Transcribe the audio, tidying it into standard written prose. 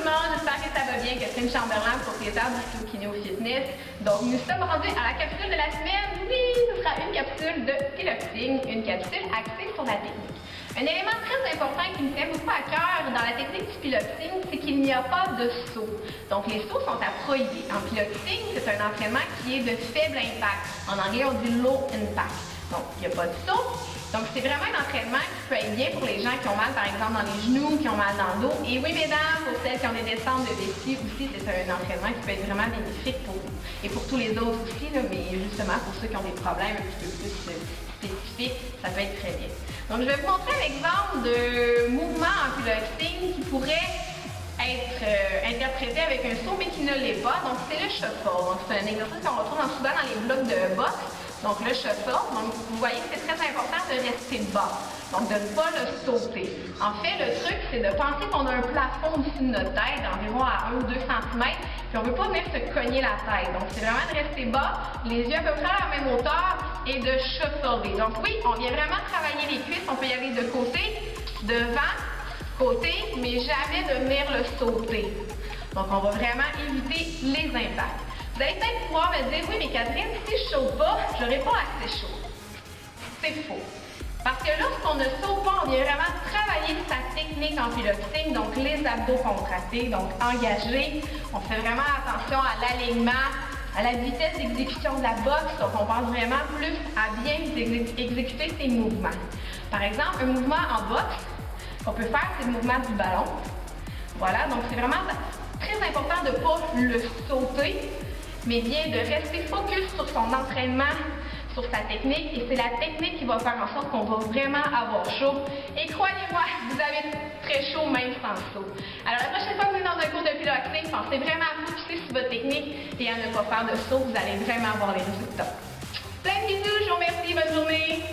le monde, j'espère que ça va bien. Catherine Chamberlain, propriétaire du Studio Kinéo Fitness. Donc, nous sommes rendus à la capsule de la semaine. Oui, ce sera une capsule de piloting, une capsule axée sur la technique. Un élément très important qui me tient beaucoup à cœur dans la technique du piloting, c'est qu'il n'y a pas de saut. Donc, les sauts sont à prohiber. En piloting, c'est un entraînement qui est de faible impact. En anglais, on dit low impact. Donc, il n'y a pas de saut. Donc, c'est vraiment un entraînement qui peut être bien pour les gens qui ont mal, par exemple, dans les genoux, qui ont mal dans le dos. Et oui, mesdames, pour celles qui ont des descentes de vessie aussi, c'est un entraînement qui peut être vraiment bénéfique pour vous. Et pour tous les autres aussi, là, mais justement, pour ceux qui ont des problèmes un petit peu plus spécifiques, ça peut être très bien. Donc, je vais vous montrer un exemple de mouvement en piloting qui pourrait être interprété avec un saut, mais qui ne l'est pas. Donc, c'est le shuffle. Donc, c'est un exercice qu'on retrouve souvent dans les blocs de boxe. Donc, le shuffle, donc vous voyez que c'est très important de rester bas, donc de ne pas le sauter. En fait, le truc, c'est de penser qu'on a un plafond au-dessus de notre tête, environ à 1 ou 2 cm, puis on ne veut pas venir se cogner la tête. Donc, c'est vraiment de rester bas, les yeux à peu près à la même hauteur, et de shuffler. Donc, oui, on vient vraiment travailler les cuisses, on peut y aller de côté, devant, côté, mais jamais de venir le sauter. Donc, on va vraiment éviter les impacts. Vous allez peut-être pouvoir me dire, oui, mais Catherine, si je saute pas, j'aurai pas assez chaud. C'est faux. Parce que lorsqu'on ne saute pas, on vient vraiment travailler sa technique en piloting, donc les abdos contractés, donc engagés. On fait vraiment attention à l'alignement, à la vitesse d'exécution de la boxe, donc on pense vraiment plus à bien exécuter ces mouvements. Par exemple, un mouvement en boxe qu'on peut faire, c'est le mouvement du ballon. Voilà, donc c'est vraiment très important de ne pas le sauter, mais bien de rester focus sur son entraînement, sur sa technique, et c'est la technique qui va faire en sorte qu'on va vraiment avoir chaud. Et croyez-moi, vous avez très chaud même sans saut. Alors la prochaine fois que vous êtes dans un cours de piloting, pensez vraiment à focuser sur votre technique et à ne pas faire de saut, vous allez vraiment avoir les résultats. Plein de bisous, je vous remercie, bonne journée!